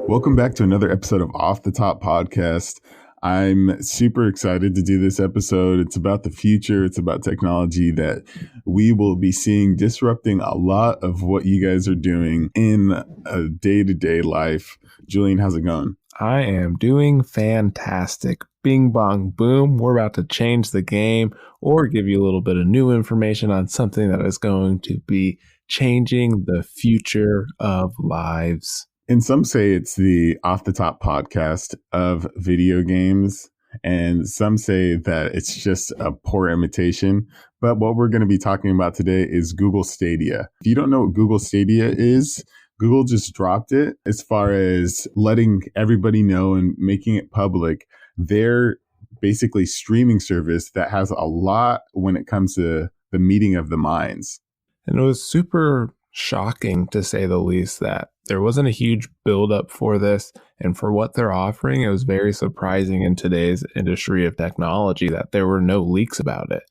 Welcome back to another episode of Off the Top Podcast. I'm super excited to do this episode. It's about the future. It's about technology that we will be seeing disrupting a lot of what you guys are doing in a day-to-day life. Julian, how's it going? I am doing fantastic. Bing, bong, boom. We're about to change the game or give you a little bit of new information on something that is going to be changing the future of lives. And some say it's the Off the Top podcast of video games. And some say that it's just a poor imitation. But what we're going to be talking about today is Google Stadia. If you don't know what Google Stadia is, Google just dropped it as far as letting everybody know and making it public. They're basically streaming service that has a lot when it comes to the meeting of the minds. And it was super shocking, to say the least, that there wasn't a huge buildup for this. And for what they're offering, it was very surprising in today's industry of technology that there were no leaks about it.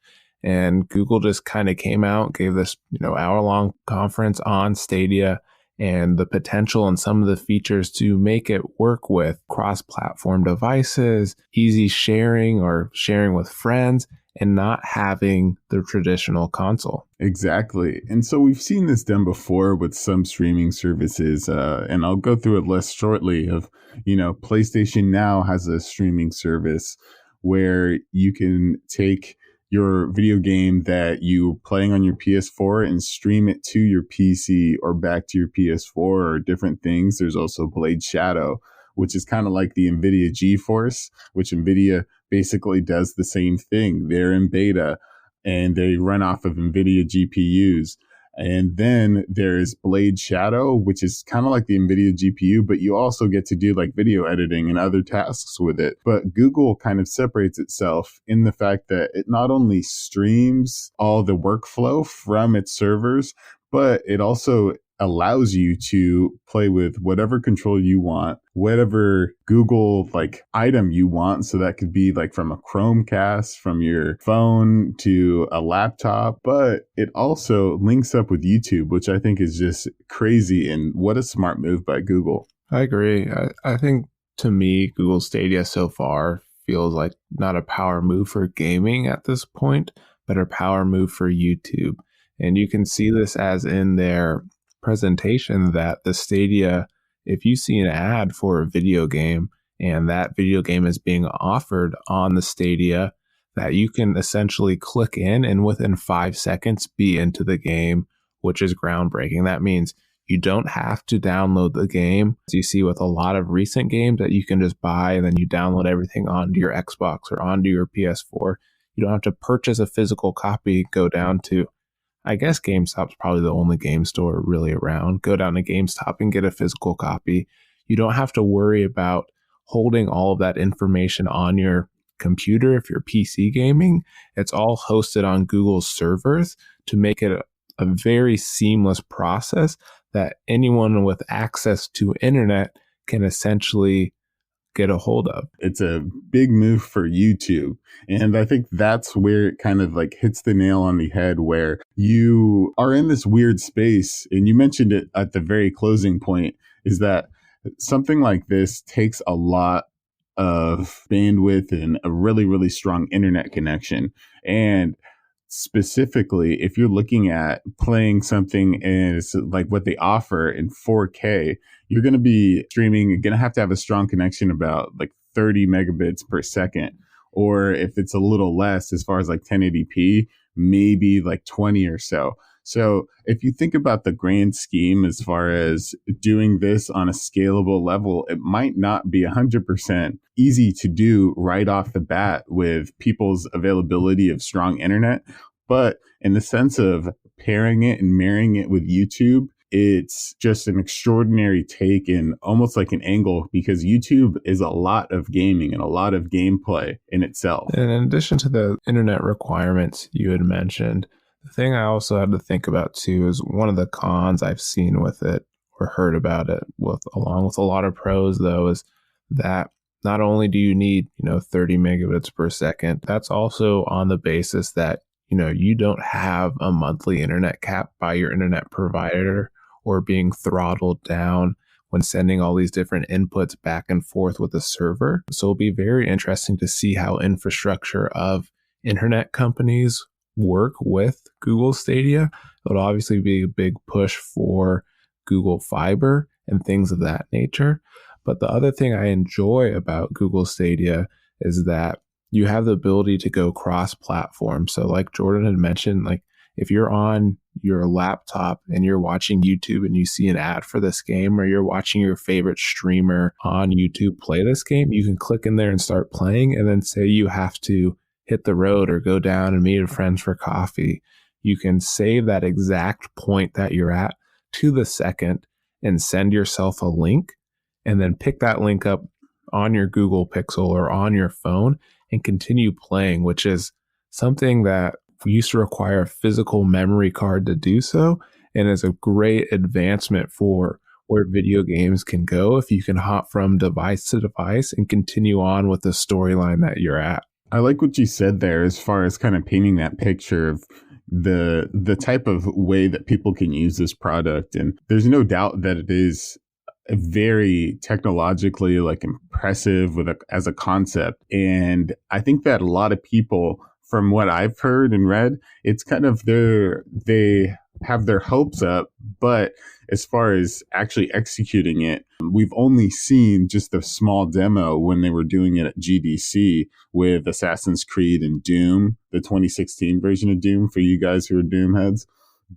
And Google just kind of came out, gave this hour-long conference on Stadia and the potential and some of the features to make it work with cross-platform devices, easy sharing or sharing with friends, and not having the traditional console. Exactly. And so we've seen this done before with some streaming services, and I'll go through a list shortly of, PlayStation Now has a streaming service where you can take your video game that you're playing on your PS4 and stream it to your PC or back to your PS4 or different things. There's also Blade Shadow, which is kind of like the NVIDIA GeForce, which NVIDIA basically does the same thing. They're in beta and they run off of NVIDIA GPUs. And then there's Blade Shadow, which is kind of like the NVIDIA GPU, but you also get to do like video editing and other tasks with it. But Google kind of separates itself in the fact that it not only streams all the workflow from its servers, but it also allows you to play with whatever control you want, whatever Google item you want. So that could be from a Chromecast, from your phone to a laptop, but it also links up with YouTube, which I think is just crazy. And what a smart move by Google. I agree. I think to me, Google Stadia so far feels like not a power move for gaming at this point, but a power move for YouTube. And you can see this as in their presentation that the Stadia, if you see an ad for a video game and that video game is being offered on the Stadia, that you can essentially click in and within 5 seconds be into the game, which is groundbreaking. That means you don't have to download the game. As you see with a lot of recent games that you can just buy and then you download everything onto your Xbox or onto your PS4. You don't have to purchase a physical copy, go down to, I guess GameStop's probably the only game store really around. Go down to GameStop and get a physical copy. You don't have to worry about holding all of that information on your computer if you're PC gaming. It's all hosted on Google's servers to make it a very seamless process that anyone with access to internet can essentially get a hold of. It's a big move for YouTube. And I think that's where it kind of hits the nail on the head, where you are in this weird space. And you mentioned it at the very closing point, is that something like this takes a lot of bandwidth and a really, really strong internet connection. And specifically, if you're looking at playing something as what they offer in 4K, you're going to be streaming, you're going to have a strong connection about 30 megabits per second. Or if it's a little less, as far as 1080p, maybe 20 or so. So if you think about the grand scheme as far as doing this on a scalable level, it might not be 100% easy to do right off the bat with people's availability of strong internet. But in the sense of pairing it and marrying it with YouTube, it's just an extraordinary take and almost like an angle, because YouTube is a lot of gaming and a lot of gameplay in itself. And in addition to the internet requirements you had mentioned, the thing I also had to think about too is one of the cons I've seen with it or heard about it, along with a lot of pros though, is that not only do you need 30 megabits per second, that's also on the basis that you don't have a monthly internet cap by your internet provider or being throttled down when sending all these different inputs back and forth with the server. So it'll be very interesting to see how infrastructure of internet companies work with Google Stadia. It'll obviously be a big push for Google Fiber and things of that nature. But the other thing I enjoy about Google Stadia is that you have the ability to go cross-platform. So like Jordan had mentioned, like if you're on your laptop and you're watching YouTube and you see an ad for this game, or you're watching your favorite streamer on YouTube play this game, you can click in there and start playing. And then say you have to hit the road or go down and meet friends for coffee, you can save that exact point that you're at to the second and send yourself a link, and then pick that link up on your Google Pixel or on your phone and continue playing, which is something that used to require a physical memory card to do so, and is a great advancement for where video games can go if you can hop from device to device and continue on with the storyline that you're at. I like what you said there as far as kind of painting that picture of the type of way that people can use this product. And there's no doubt that it is very technologically like impressive as a concept. And I think that a lot of people, from what I've heard and read, it's kind of they have their hopes up, but as far as actually executing it, we've only seen just a small demo when they were doing it at GDC with Assassin's Creed and Doom, the 2016 version of Doom for you guys who are Doom heads.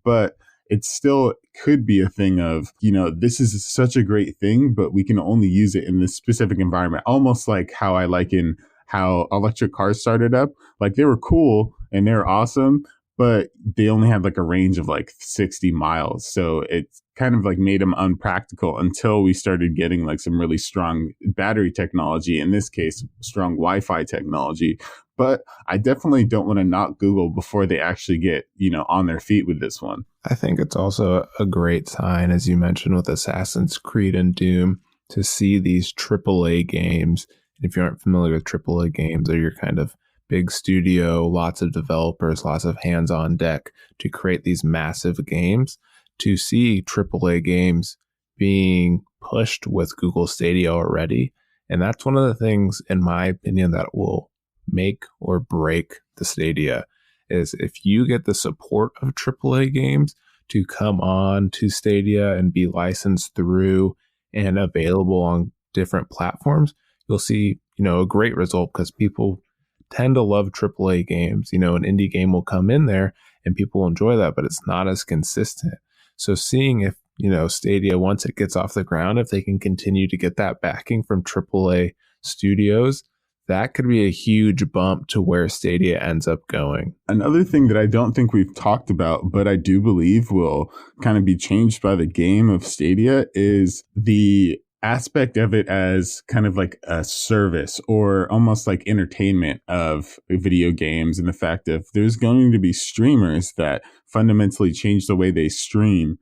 But it still could be a thing of, this is such a great thing, but we can only use it in this specific environment. Almost like how I liken how electric cars started up. Like they were cool and they were awesome, but they only had like a range of like 60 miles. So it kind of like made them unpractical until we started getting like some really strong battery technology, in this case, strong Wi-Fi technology. But I definitely don't want to knock Google before they actually get, on their feet with this one. I think it's also a great sign, as you mentioned, with Assassin's Creed and Doom, to see these AAA games. And if you aren't familiar with AAA games, they're your kind of big studio, lots of developers, lots of hands on deck to create these massive games. To see AAA games being pushed with Google Stadia already. And that's one of the things, in my opinion, that will make or break the Stadia, is if you get the support of AAA games to come on to Stadia and be licensed through and available on different platforms, you'll see, a great result, because people tend to love AAA games. An indie game will come in there and people enjoy that, but it's not as consistent. So seeing if, Stadia, once it gets off the ground, if they can continue to get that backing from AAA studios, that could be a huge bump to where Stadia ends up going. Another thing that I don't think we've talked about, but I do believe will kind of be changed by the game of Stadia, is the aspect of it as kind of like a service or almost like entertainment of video games, and the fact of there's going to be streamers that fundamentally change the way they stream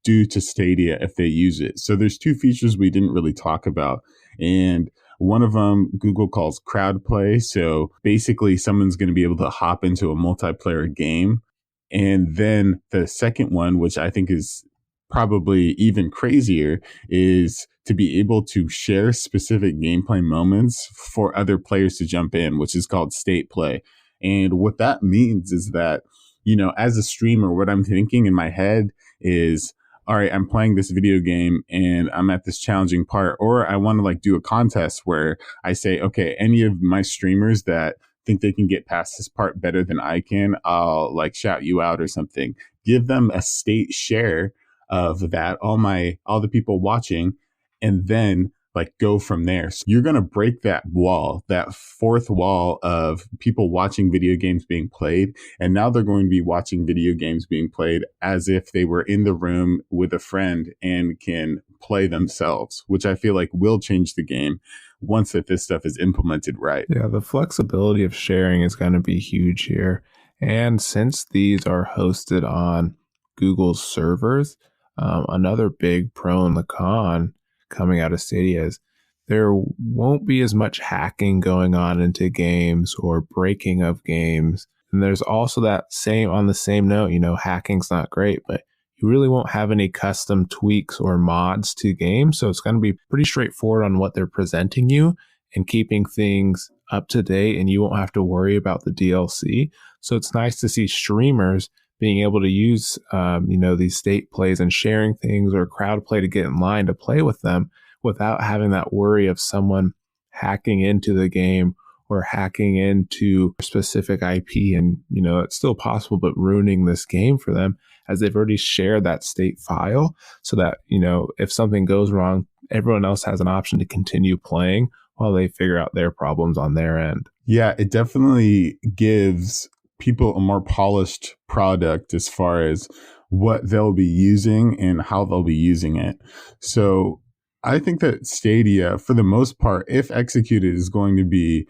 due to Stadia if they use it. So there's two features we didn't really talk about, and one of them Google calls crowd play. So basically someone's going to be able to hop into a multiplayer game. And then the second one, which I think is probably even crazier, is to be able to share specific gameplay moments for other players to jump in, which is called state play. And what that means is that, as a streamer, what I'm thinking in my head is, all right, I'm playing this video game and I'm at this challenging part, or I want to like do a contest where I say, okay, any of my streamers that think they can get past this part better than I can, I'll like shout you out or something. Give them a state share of that, all the people watching, and then like go from there. So you're going to break that wall, that fourth wall of people watching video games being played. And now they're going to be watching video games being played as if they were in the room with a friend and can play themselves, which I feel like will change the game once that this stuff is implemented right. Yeah, the flexibility of sharing is going to be huge here. And since these are hosted on Google's servers, another big pro and the con coming out of Stadia is there won't be as much hacking going on into games or breaking of games. And there's also that on the same note, hacking's not great, but you really won't have any custom tweaks or mods to games. So it's going to be pretty straightforward on what they're presenting you and keeping things up to date, and you won't have to worry about the DLC. So it's nice to see streamers being able to use, these state plays and sharing things or crowd play to get in line to play with them without having that worry of someone hacking into the game or hacking into specific IP. And, it's still possible, but ruining this game for them as they've already shared that state file so that, if something goes wrong, everyone else has an option to continue playing while they figure out their problems on their end. Yeah, it definitely gives people a more polished product as far as what they'll be using and how they'll be using it. So I think that Stadia, for the most part, if executed, is going to be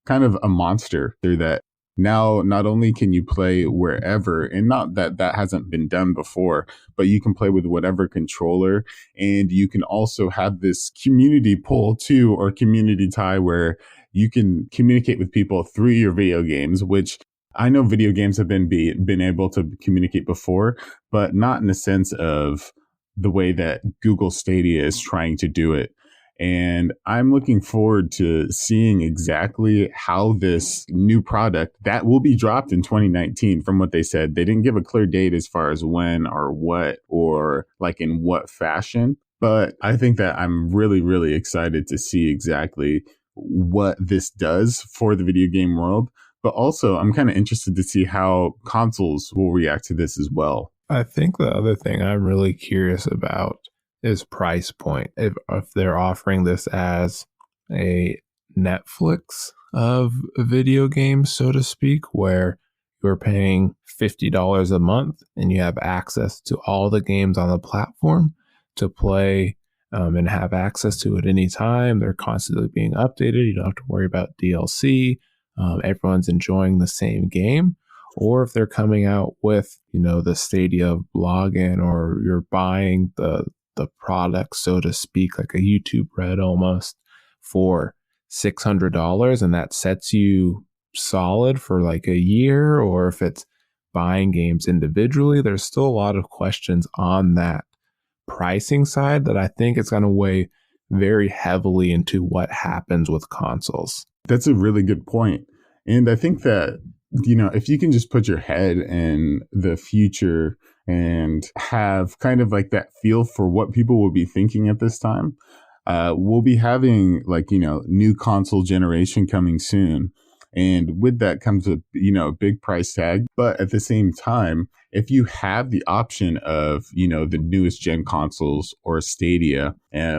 kind of a monster through that. Now, not only can you play wherever, and not that that hasn't been done before, but you can play with whatever controller, and you can also have this community pull too, or community tie, where you can communicate with people through your video games, which I know video games have been able to communicate before, but not in the sense of the way that Google Stadia is trying to do it. And I'm looking forward to seeing exactly how this new product that will be dropped in 2019, from what they said. They didn't give a clear date as far as when or what, or like in what fashion. But I think that I'm really, really excited to see exactly what this does for the video game world. But also, I'm kind of interested to see how consoles will react to this as well. I think the other thing I'm really curious about is price point. If they're offering this as a Netflix of video games, so to speak, where you're paying $50 a month and you have access to all the games on the platform to play and have access to at any time. They're constantly being updated. You don't have to worry about DLC. Everyone's enjoying the same game. Or if they're coming out with, the Stadia login, or you're buying the product, so to speak, like a YouTube Red almost, for $600, and that sets you solid for like a year. Or if it's buying games individually, there's still a lot of questions on that pricing side that I think it's going to weigh very heavily into what happens with consoles. That's a really good point. And I think that, if you can just put your head in the future and have kind of like that feel for what people will be thinking at this time, we'll be having new console generation coming soon. And with that comes a big price tag. But at the same time, if you have the option of, the newest gen consoles or Stadia,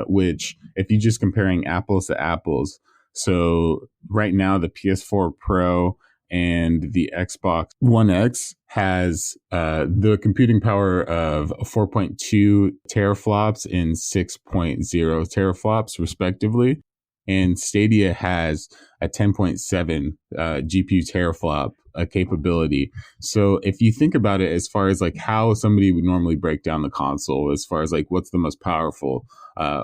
which if you're just comparing apples to apples, so right now the PS4 Pro and the Xbox One X has the computing power of 4.2 teraflops and 6.0 teraflops, respectively. And Stadia has a 10.7 GPU teraflop capability. So if you think about it as far as like how somebody would normally break down the console, as far as like what's the most powerful,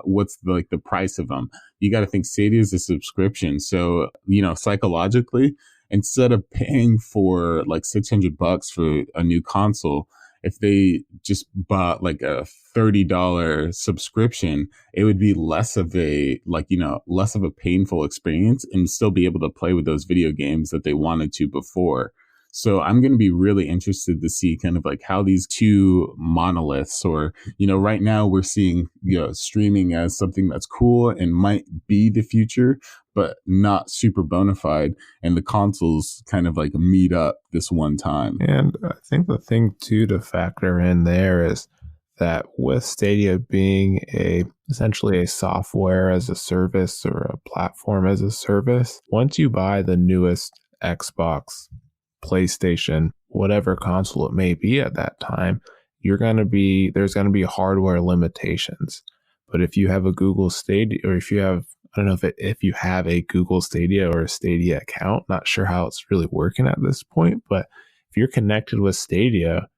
what's the price of them, you got to think Stadia is a subscription. So, psychologically, instead of paying for like $600 for a new console, if they just bought like a $30 subscription, it would be less of a painful experience and still be able to play with those video games that they wanted to before. So I'm going to be really interested to see kind of like how these two monoliths, or, right now we're seeing, streaming as something that's cool and might be the future, but not super bona fide. And the consoles kind of like meet up this one time. And I think the thing too to factor in there is that with Stadia being essentially a software as a service or a platform as a service, once you buy the newest Xbox, PlayStation, whatever console it may be at that time, there's going to be hardware limitations. But if you have a Google Stadia, or if you have, I don't know if you have a Google Stadia or a Stadia account, not sure how it's really working at this point, but if you're connected with Stadia,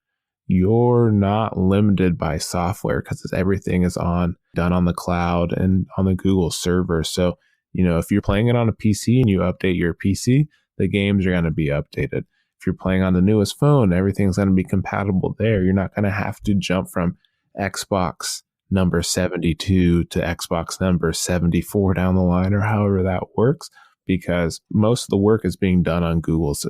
you're not limited by software because everything is done on the cloud and on the Google server. So, if you're playing it on a PC and you update your PC, the games are going to be updated. If you're playing on the newest phone, everything's going to be compatible there. You're not going to have to jump from Xbox number 72 to Xbox number 74 down the line, or however that works, because most of the work is being done on Google's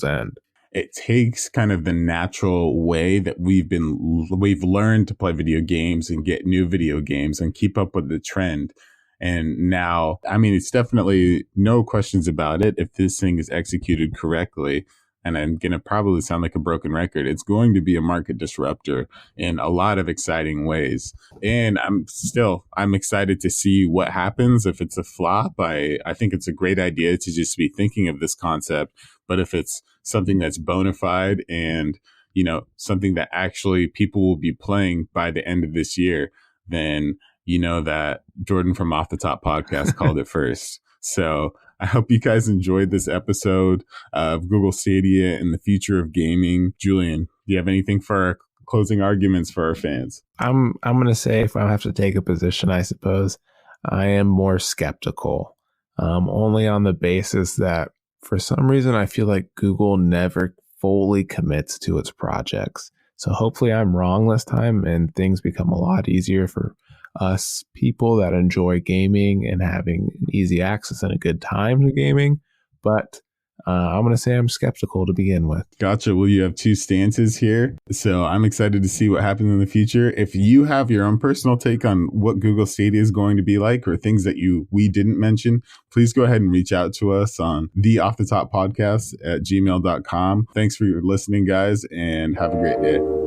end. It takes kind of the natural way that we've learned to play video games and get new video games and keep up with the trend. And now, I mean, it's definitely no questions about it. If this thing is executed correctly, and I'm going to probably sound like a broken record, it's going to be a market disruptor in a lot of exciting ways. And I'm excited to see what happens. If it's a flop, I think it's a great idea to just be thinking of this concept. But if it's something that's bona fide and, something that actually people will be playing by the end of this year, then that Jordan from Off the Top podcast called it first. So I hope you guys enjoyed this episode of Google Stadia and the future of gaming. Julian, do you have anything for our closing arguments for our fans? I'm going to say, if I have to take a position, I suppose I am more skeptical, only on the basis that for some reason I feel like Google never fully commits to its projects. So hopefully I'm wrong this time and things become a lot easier for us people that enjoy gaming and having easy access and a good time to gaming. But I'm going to say I'm skeptical to begin with. Gotcha. Well, you have two stances here. So I'm excited to see what happens in the future. If you have your own personal take on what Google Stadia is going to be like, or things that we didn't mention, please go ahead and reach out to us on the Off the Top podcast at gmail.com. Thanks for listening, guys, and have a great day.